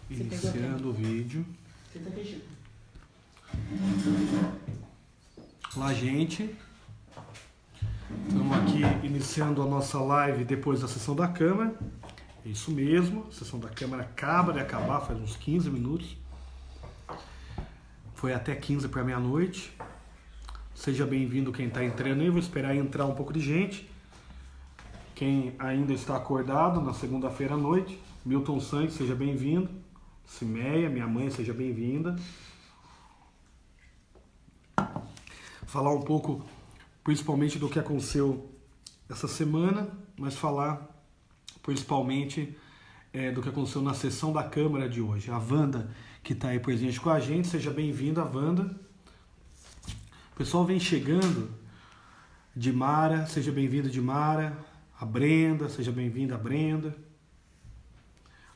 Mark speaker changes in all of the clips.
Speaker 1: Iniciando o vídeo. Olá, gente. Estamos aqui iniciando a nossa live depois da sessão da Câmara. É isso mesmo, a sessão da Câmara acaba de acabar, faz uns 15 minutos. Foi até 15 para meia-noite. Seja bem-vindo quem está entrando aí, vou esperar entrar um pouco de gente. Quem ainda está acordado na segunda-feira à noite, Milton Santos, seja bem-vindo. Cimeia, minha mãe, seja bem-vinda. Falar um pouco, principalmente, do que aconteceu essa semana, mas falar principalmente do que aconteceu na sessão da Câmara de hoje. A Wanda, que está aí presente com a gente, seja bem-vinda, Wanda. O pessoal vem chegando. Dimara, seja bem-vinda, Dimara. A Brenda, seja bem-vinda, Brenda.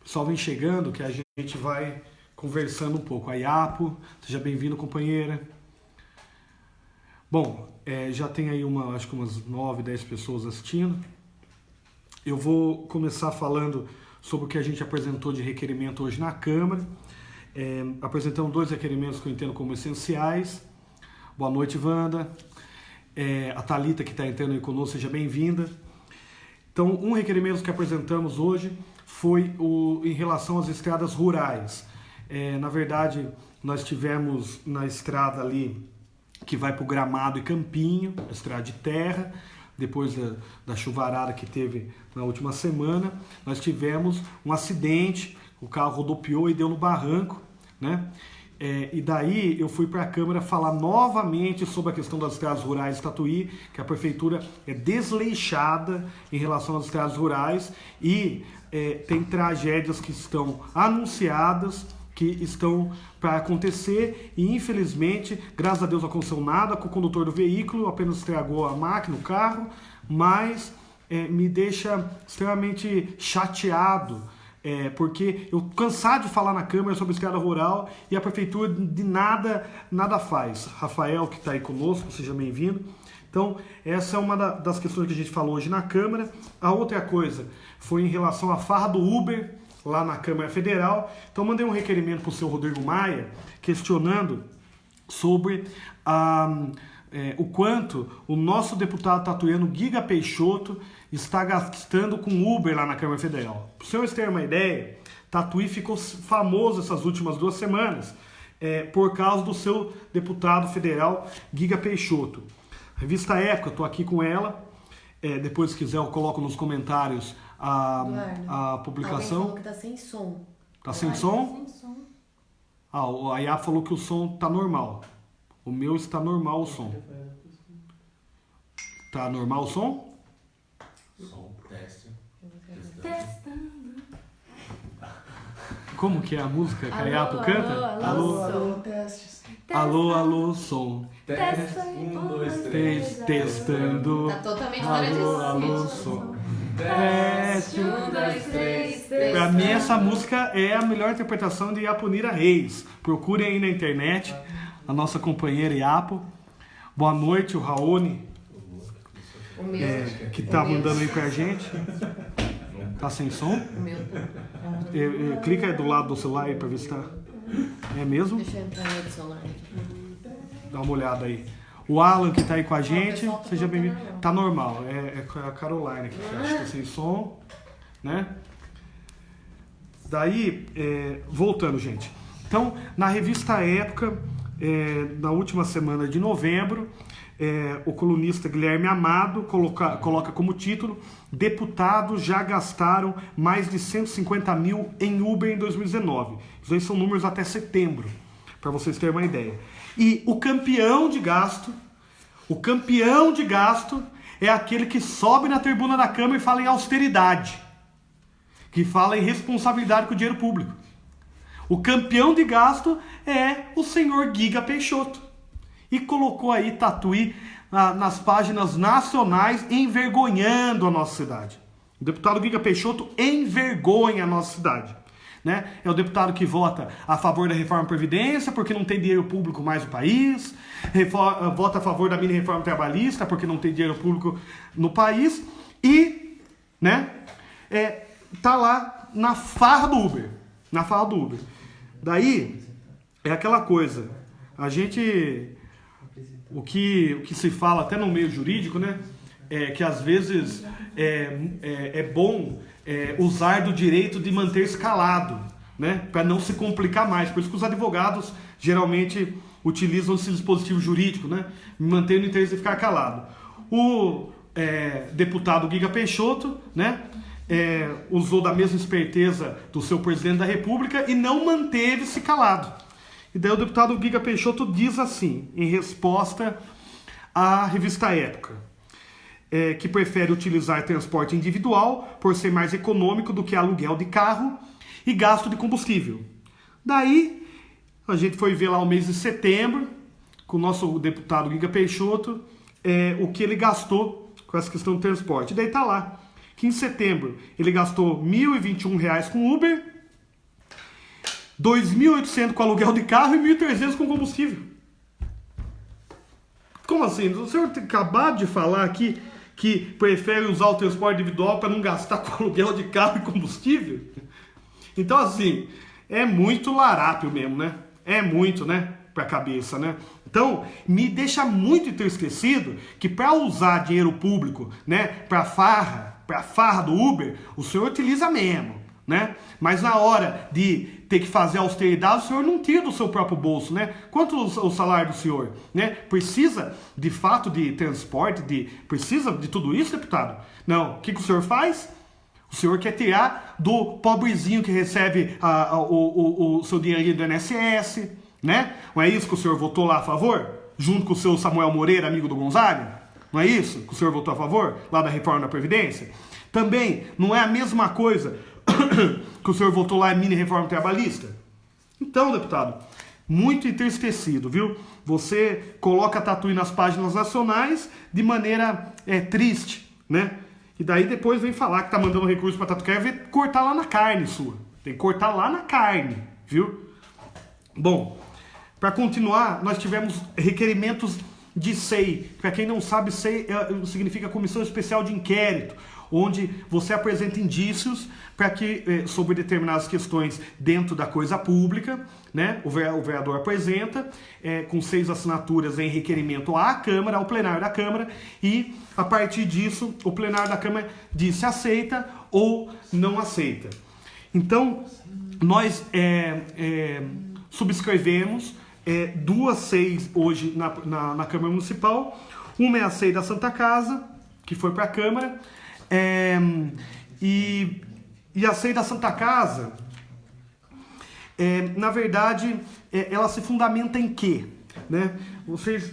Speaker 1: O pessoal vem chegando que a gente vai conversando um pouco. A Iapo, seja bem-vindo, companheira. Bom, já tem aí acho que umas 9, 10 pessoas assistindo. Eu vou começar falando sobre o que a gente apresentou de requerimento hoje na Câmara. Apresentamos 2 requerimentos que eu entendo como essenciais. Boa noite, Wanda. A Thalita, que está entrando aí conosco, seja bem-vinda. Então, um requerimento que apresentamos hoje foi em relação às estradas rurais. Na verdade, nós tivemos na estrada ali que vai para o Gramado e Campinho, a estrada de terra, depois da chuvarada que teve na última semana, nós tivemos um acidente, o carro rodopiou e deu no barranco, né? E daí eu fui para a Câmara falar novamente sobre a questão das estradas rurais de Tatuí, que a Prefeitura é desleixada em relação às estradas rurais e tem tragédias que estão anunciadas, que estão para acontecer e infelizmente, graças a Deus, não aconteceu nada com o condutor do veículo, apenas estragou a máquina, o carro, mas me deixa extremamente chateado, porque eu cansado de falar na Câmara sobre estrada rural e a Prefeitura de nada faz. Rafael, que está aí conosco, seja bem-vindo. Então, essa é uma das questões que a gente falou hoje na Câmara. A outra coisa foi em relação à farra do Uber, lá na Câmara Federal. Então, mandei um requerimento para o seu Rodrigo Maia, questionando sobre o quanto o nosso deputado tatuiano Giga Peixoto está gastando com Uber lá na Câmara Federal. Para vocês terem uma ideia, Tatuí ficou famoso essas últimas 2 semanas por causa do seu deputado federal Giga Peixoto. A revista Época, estou aqui com ela. Depois, se quiser, eu coloco nos comentários a publicação.
Speaker 2: Alguém falou que tá sem som.
Speaker 1: Tá sem som?
Speaker 2: Sem som.
Speaker 1: A Yá falou que o som tá normal. O meu está normal o som. Tá normal o som?
Speaker 3: Som, teste.
Speaker 2: Testando.
Speaker 1: Como que é a música que a Yapo canta?
Speaker 2: Alô,
Speaker 3: testes.
Speaker 1: Alô, som.
Speaker 3: Teste. 1, 2, 3.
Speaker 1: Testando.
Speaker 2: Tá totalmente fora de
Speaker 1: Alô,
Speaker 2: si.
Speaker 1: som.
Speaker 3: Teste.
Speaker 2: 1, 2, 3.
Speaker 1: Pra mim, essa música é a melhor interpretação de Yaponira Reis. Procurem aí na internet a nossa companheira Yapo. Boa noite, o Raoni,
Speaker 2: O meu.
Speaker 1: que tá mandando aí pra gente. Tá sem som?
Speaker 2: O meu.
Speaker 1: Clica aí do lado do celular aí pra ver se tá. É mesmo?
Speaker 2: Deixa eu entrar no celular.
Speaker 1: Dá uma olhada aí. O Alan, que tá aí com a gente,
Speaker 2: pessoal tá
Speaker 1: seja bem-vindo.
Speaker 2: normal.
Speaker 1: Tá normal, é a Caroline aqui, que acho que tá sem som, né? Daí, voltando, gente. Então, na revista Época, na última semana de novembro, o colunista Guilherme Amado coloca como título: deputados já gastaram mais de 150 mil em Uber em 2019. Isso aí são números até setembro, para vocês terem uma ideia. E o campeão de gasto é aquele que sobe na tribuna da Câmara e fala em austeridade, que fala em responsabilidade com o dinheiro público. O campeão de gasto é o senhor Giga Peixoto. E colocou aí Tatuí nas páginas nacionais, envergonhando a nossa cidade. O deputado Giga Peixoto envergonha a nossa cidade. Né? É o deputado que vota a favor da reforma da Previdência, porque não tem dinheiro público mais no país, vota a favor da mini reforma trabalhista, porque não tem dinheiro público no país, e, né, tá lá na farra do Uber. Na farra do Uber. Daí, é aquela coisa, o que se fala até no meio jurídico, né, é que às vezes é bom usar do direito de manter-se calado, né, para não se complicar mais. Por isso que os advogados geralmente utilizam esse dispositivo jurídico, né, mantendo o interesse de ficar calado. O deputado Giga Peixoto, né, usou da mesma esperteza do seu presidente da República e não manteve-se calado. E daí o deputado Giga Peixoto diz assim, em resposta à revista Época, que prefere utilizar transporte individual por ser mais econômico do que aluguel de carro e gasto de combustível. Daí, a gente foi ver lá o mês de setembro, com o nosso deputado Giga Peixoto, o que ele gastou com essa questão do transporte. E daí tá lá, que em setembro ele gastou R$ 1.021 com Uber, R$ 2.800 com aluguel de carro e R$ 1.300 com combustível. Como assim? O senhor tem acabado de falar aqui que prefere usar o transporte individual para não gastar com aluguel de carro e combustível? Então, assim, é muito larápio mesmo, né? É muito, né? Pra cabeça, né? Então, me deixa muito entristecido que para usar dinheiro público, né, pra farra do Uber, o senhor utiliza mesmo, né? Mas na hora de ter que fazer austeridade, o senhor não tira do seu próprio bolso, né? Quanto o salário do senhor, né? Precisa, de fato, de transporte, precisa de tudo isso, deputado? Não. O que o senhor faz? O senhor quer tirar do pobrezinho que recebe o seu dinheirinho do INSS, né? Não é isso que o senhor votou lá a favor? Junto com o seu Samuel Moreira, amigo do Gonzaga? Não é isso que o senhor votou a favor? Lá da reforma da Previdência? Também não é a mesma coisa que o senhor votou lá em mini reforma trabalhista? Então, deputado, muito entristecido, viu? Você coloca tatuí nas páginas nacionais de maneira triste, né? E daí depois vem falar que tá mandando recurso para Tatuquera, vem cortar lá na carne sua. Tem que cortar lá na carne, viu? Bom, para continuar, nós tivemos requerimentos de SEI. Para quem não sabe, SEI significa Comissão Especial de Inquérito, onde você apresenta indícios sobre determinadas questões dentro da coisa pública, né? O vereador apresenta com 6 assinaturas em requerimento à Câmara, ao plenário da Câmara, e a partir disso o plenário da Câmara diz se aceita ou não aceita. Então, nós subscrevemos 2 SEIs hoje na Câmara Municipal. Uma é a SEI da Santa Casa, que foi para a Câmara, e a SEI da Santa Casa, na verdade, ela se fundamenta em quê? Né? Vocês,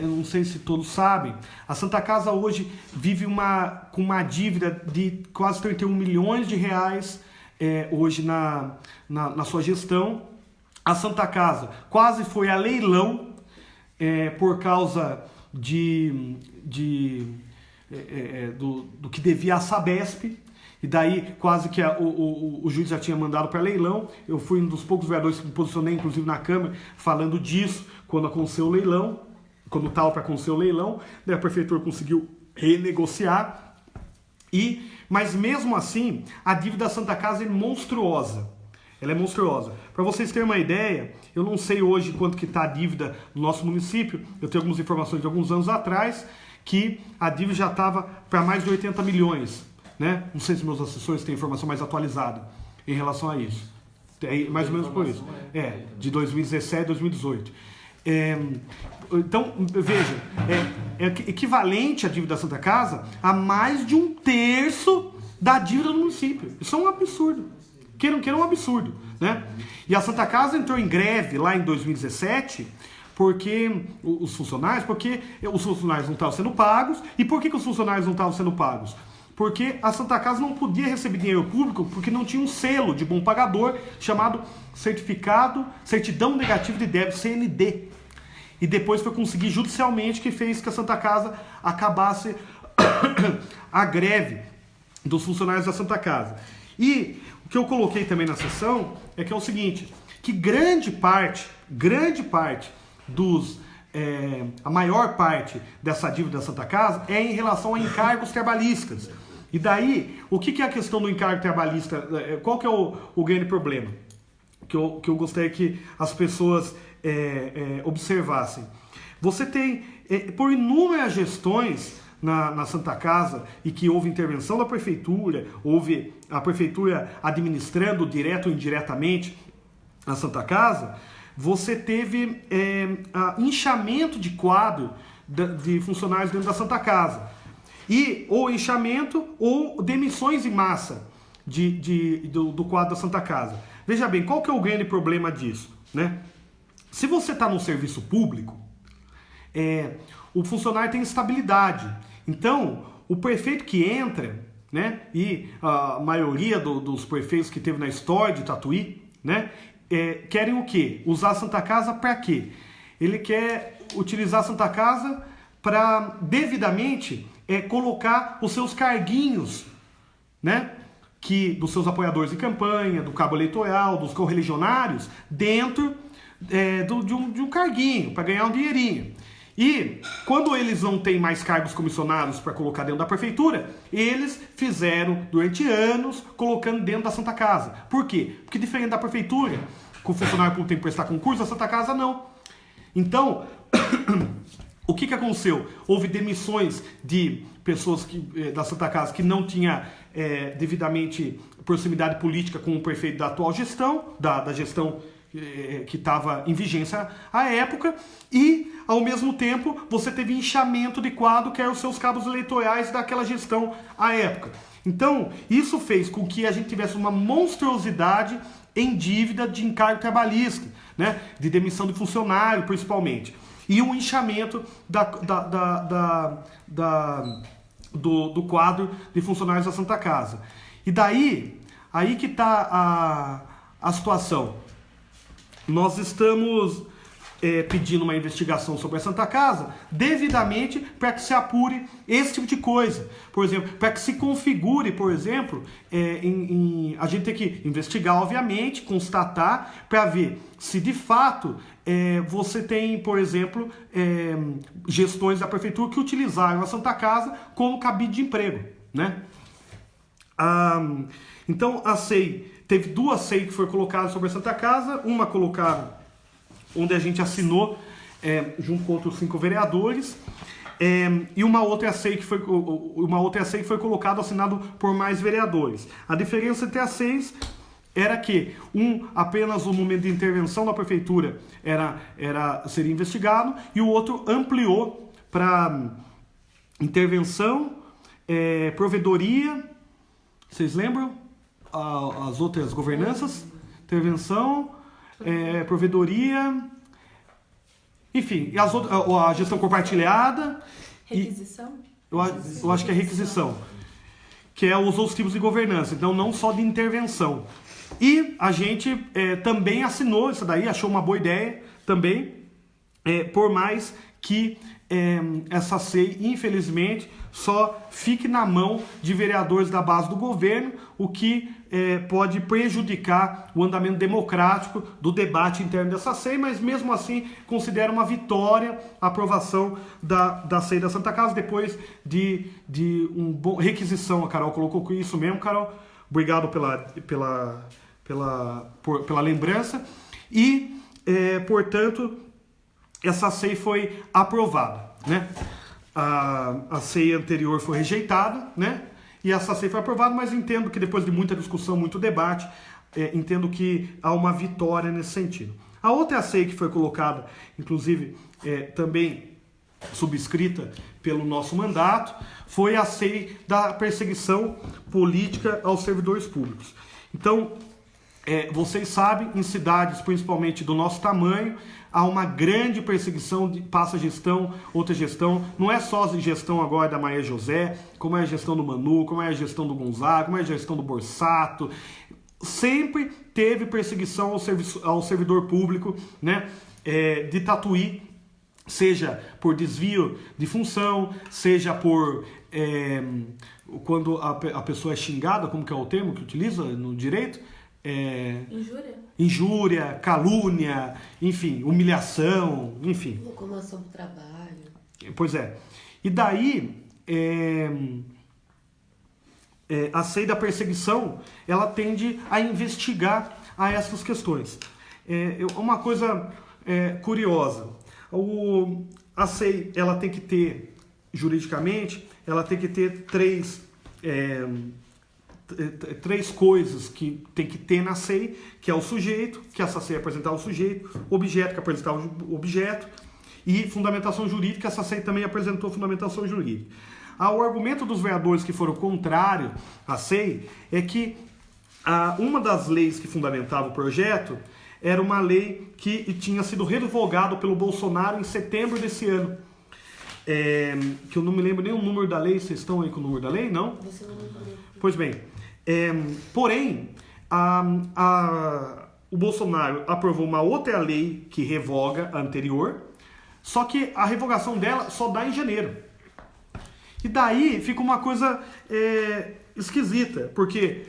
Speaker 1: eu não sei se todos sabem, a Santa Casa hoje vive com uma dívida de quase 31 milhões de reais hoje na sua gestão. A Santa Casa quase foi a leilão por causa do que devia à Sabesp, e daí quase que o juiz já tinha mandado para leilão. Eu fui um dos poucos vereadores que me posicionei, inclusive na Câmara, falando disso, quando aconteceu o leilão, quando estava para acontecer o leilão, daí a Prefeitura conseguiu renegociar, mas mesmo assim, a dívida da Santa Casa é monstruosa. Ela é monstruosa. Para vocês terem uma ideia, eu não sei hoje quanto que está a dívida no nosso município, eu tenho algumas informações de alguns anos atrás, que a dívida já estava para mais de 80 milhões. Né? Não sei se meus assessores têm informação mais atualizada em relação a isso. Mais ou menos por isso. De 2017 a 2018. Então, veja, é equivalente a dívida da Santa Casa a mais de 1/3 da dívida do município. Isso é um absurdo. Queiram um absurdo, né? E a Santa Casa entrou em greve lá em 2017 porque os funcionários não estavam sendo pagos. E por que os funcionários não estavam sendo pagos? Porque a Santa Casa não podia receber dinheiro público porque não tinha um selo de bom pagador chamado Certidão Negativa de Débito, CND. E depois foi conseguir judicialmente que fez que a Santa Casa acabasse a greve dos funcionários da Santa Casa. E o que eu coloquei também na sessão é que é o seguinte, que grande parte a maior parte dessa dívida da Santa Casa é em relação a encargos trabalhistas. E daí, o que é a questão do encargo trabalhista? Qual que é o grande problema? Que eu gostaria que as pessoas observassem. Você tem, por inúmeras gestões na Santa Casa, e que houve intervenção da prefeitura, houve a prefeitura administrando direto ou indiretamente a Santa Casa, você teve inchamento de quadro de funcionários dentro da Santa Casa. E ou inchamento ou demissões em massa do quadro da Santa Casa. Veja bem, qual que é o grande problema disso? Né? Se você está no serviço público, o funcionário tem estabilidade. Então, o prefeito que entra, né, e a maioria dos prefeitos que teve na história de Tatuí, né, querem o quê? Usar a Santa Casa para quê? Ele quer utilizar a Santa Casa para devidamente colocar os seus carguinhos, né, dos seus apoiadores de campanha, do cabo eleitoral, dos correligionários, dentro de um carguinho, para ganhar um dinheirinho. E quando eles não têm mais cargos comissionados para colocar dentro da prefeitura, eles fizeram durante anos colocando dentro da Santa Casa. Por quê? Porque diferente da prefeitura, que o funcionário público tem que prestar concurso, a Santa Casa não. Então, o que aconteceu? Houve demissões de pessoas da Santa Casa que não tinha devidamente proximidade política com o prefeito da atual gestão, da gestão que estava em vigência à época, e ao mesmo tempo você teve inchamento de quadro que eram os seus cabos eleitorais daquela gestão à época. Então isso fez com que a gente tivesse uma monstruosidade em dívida de encargo trabalhista, né? De demissão de funcionário principalmente, e um inchamento do quadro de funcionários da Santa Casa. E daí, aí que está a situação. Nós estamos pedindo uma investigação sobre a Santa Casa devidamente para que se apure esse tipo de coisa. Por exemplo, para que se configure, por exemplo, a gente tem que investigar, obviamente, constatar, para ver se de fato você tem, por exemplo, gestões da prefeitura que utilizaram a Santa Casa como cabide de emprego, né? Então a SEI, teve duas SEI que foram colocadas sobre a Santa Casa, uma colocada onde a gente assinou junto com outros 5 vereadores, e uma outra SEI que foi colocada assinado por mais vereadores. A diferença entre as SEIs era que apenas o momento de intervenção da prefeitura seria investigado, e o outro ampliou para intervenção, provedoria, vocês lembram? As outras governanças, intervenção, provedoria, enfim, a gestão compartilhada.
Speaker 2: Requisição?
Speaker 1: Eu acho que é requisição, que é os outros tipos de governança, então não só de intervenção. E a gente também assinou isso daí, achou uma boa ideia também, por mais que essa SEI, infelizmente, só fique na mão de vereadores da base do governo, o que pode prejudicar o andamento democrático do debate interno dessa SEI, mas mesmo assim considero uma vitória a aprovação da SEI da Santa Casa, depois de um bom requisição. A Carol colocou isso mesmo, Carol. Obrigado pela lembrança. E, portanto, essa SEI foi aprovada, né? A SEI anterior foi rejeitada, né? E essa SEI foi aprovada, mas entendo que depois de muita discussão, muito debate, entendo que há uma vitória nesse sentido. A outra SEI que foi colocada, inclusive, também subscrita pelo nosso mandato, foi a SEI da perseguição política aos servidores públicos. Então, vocês sabem, em cidades principalmente do nosso tamanho, há uma grande perseguição de passa gestão, outra gestão. Não é só a gestão agora da Maria José, como é a gestão do Manu, como é a gestão do Gonzaga, como é a gestão do Borsato. Sempre teve perseguição ao servidor público, né, de Tatuí, seja por desvio de função, seja por quando a pessoa é xingada, como que é o termo que utiliza no direito? Injúria, calúnia, enfim, humilhação, enfim.
Speaker 2: Locomoção do trabalho.
Speaker 1: Pois é. E daí, a SEI da perseguição, ela tende a investigar a essas questões. Uma coisa curiosa, a SEI, ela tem que ter, juridicamente, ela tem que ter três coisas que tem que ter na SEI, que é o sujeito, que essa SEI apresentar o sujeito, objeto, que apresentar o objeto, e fundamentação jurídica, essa SEI também apresentou fundamentação jurídica. O argumento dos vereadores que foram contrários à SEI é que uma das leis que fundamentava o projeto era uma lei que tinha sido revogada pelo Bolsonaro em setembro desse ano. Que eu não me lembro nem o número da lei. Vocês estão aí com o número da lei? Não?
Speaker 2: Você não lembra.
Speaker 1: Pois bem. Porém, o Bolsonaro aprovou uma outra lei que revoga a anterior, só que a revogação dela só dá em janeiro. E daí fica uma coisa esquisita, porque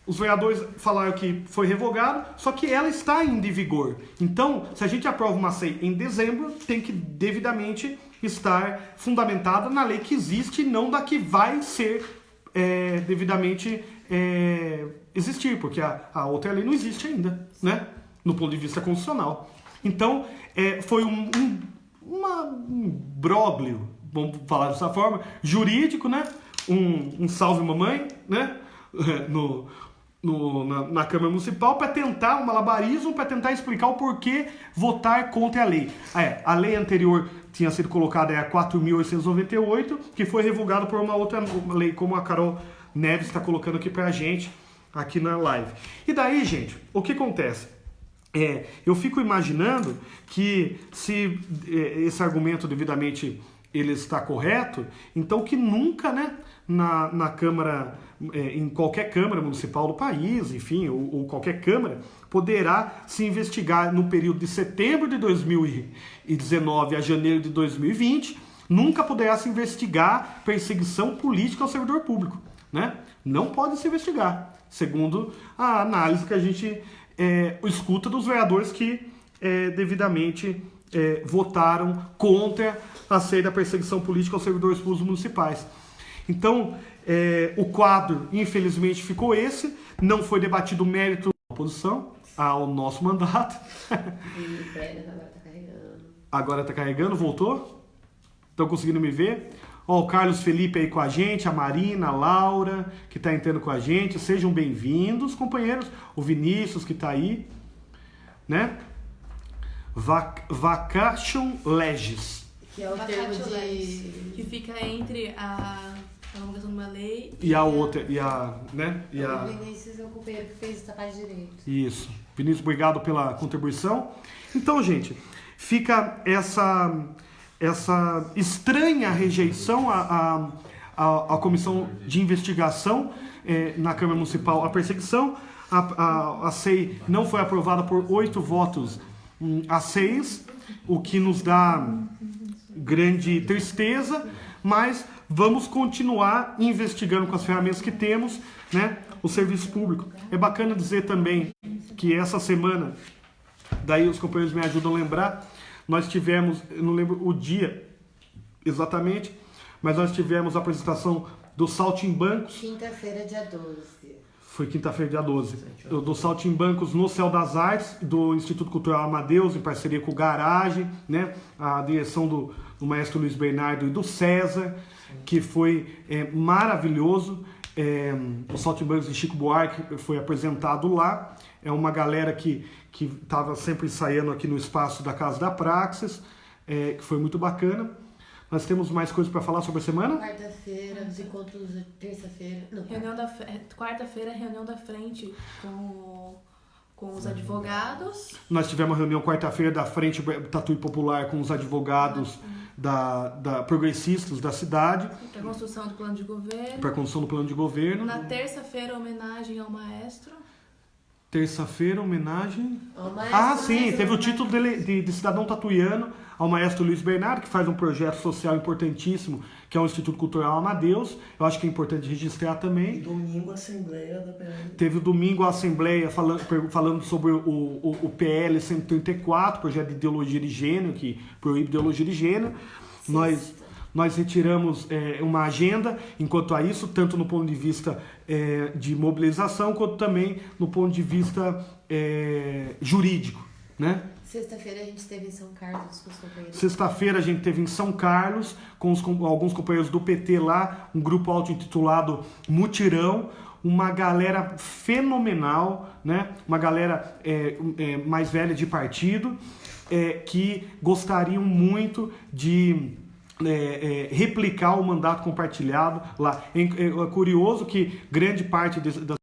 Speaker 1: os vereadores falaram que foi revogado, só que ela está ainda em vigor. Então, se a gente aprova uma SEI em dezembro, tem que devidamente estar fundamentada na lei que existe, não da que vai ser devidamente existir, porque a outra lei não existe ainda, né? No ponto de vista constitucional. Então, foi um imbróglio, vamos falar dessa forma, jurídico, né? Um salve mamãe, né? Na Câmara Municipal para tentar um malabarismo, para tentar explicar o porquê votar contra a lei. A lei anterior tinha sido colocada a 4.898, que foi revogada por uma outra lei, como a Carol Neves está colocando aqui para a gente, aqui na live. E daí, gente, o que acontece? Eu fico imaginando que se esse argumento devidamente ele está correto, então que nunca, né, na Câmara, em qualquer Câmara Municipal do país, enfim, ou qualquer Câmara, poderá se investigar no período de setembro de 2019 a janeiro de 2020, nunca poderá se investigar perseguição política ao servidor público, né? Não pode se investigar, segundo a análise que a gente escuta dos vereadores que devidamente votaram contra a SEI da perseguição política aos servidores públicos municipais. Então, o quadro, infelizmente, ficou esse. Não foi debatido o mérito da oposição ao nosso mandato.
Speaker 2: E o Pérez agora tá carregando.
Speaker 1: Agora tá carregando, voltou? Estão conseguindo me ver? Ó, o Carlos Felipe aí com a gente, a Marina, a Laura, que tá entrando com a gente. Sejam bem-vindos, companheiros. O Vinícius, que tá aí, né? Vacatio legis.
Speaker 2: Que é o termo
Speaker 4: Vacatio legis,
Speaker 2: de...
Speaker 4: que fica entre a promulgação de uma lei
Speaker 1: E a outra, né?
Speaker 2: O Vinícius é o companheiro que fez essa parte de direito.
Speaker 1: Isso. Vinícius, obrigado pela contribuição. Então, gente, fica essa estranha rejeição à comissão de investigação na Câmara Municipal à perseguição. A SEI não foi aprovada por 8 votos a 6, o que nos dá grande tristeza, mas vamos continuar investigando com as ferramentas que temos, né, o serviço público. É bacana dizer também que essa semana, daí os companheiros me ajudam a lembrar, nós tivemos, eu não lembro o dia exatamente, mas nós tivemos a apresentação do Saltimbancos.
Speaker 2: Quinta-feira, dia 12.
Speaker 1: Foi quinta-feira, dia 12. Do Saltimbancos no Céu das Artes, do Instituto Cultural Amadeus, em parceria com o Garage, né? A direção do maestro Luiz Bernardo e do César, que foi maravilhoso. O Saltimbancos de Chico Buarque foi apresentado lá. É uma galera que estava sempre ensaiando aqui no espaço da Casa da Praxis, que foi muito bacana. Nós temos mais coisas para falar sobre a semana?
Speaker 2: Quarta-feira, os encontros, terça-feira. Não,
Speaker 4: quarta-feira, reunião da frente com os advogados.
Speaker 1: Nós tivemos uma reunião quarta-feira da Frente Tatuí Popular com os advogados da progressistas da cidade.
Speaker 4: Para a construção do plano de governo.
Speaker 1: Para a construção do plano de governo.
Speaker 4: Na terça-feira, homenagem ao maestro.
Speaker 1: Terça-feira, homenagem...
Speaker 2: ao maestro.
Speaker 1: Sim, teve o título de cidadão tatuiano ao maestro Luiz Bernardo, que faz um projeto social importantíssimo, que é o Instituto Cultural Amadeus. Eu acho que é importante registrar também.
Speaker 5: E domingo a Assembleia da PL.
Speaker 1: Teve o domingo a Assembleia falando sobre o PL 134, projeto de ideologia de gênero, que proíbe ideologia de gênero. nós retiramos uma agenda enquanto a isso, tanto no ponto de vista de mobilização, quanto também no ponto de vista jurídico, né?
Speaker 2: Sexta-feira a gente esteve em São Carlos com os companheiros.
Speaker 1: Sexta-feira a gente teve em São Carlos, com alguns companheiros do PT lá, um grupo auto-intitulado Mutirão, uma galera fenomenal, né? Uma galera mais velha de partido, que gostariam muito de replicar o mandato compartilhado lá. É curioso que grande parte das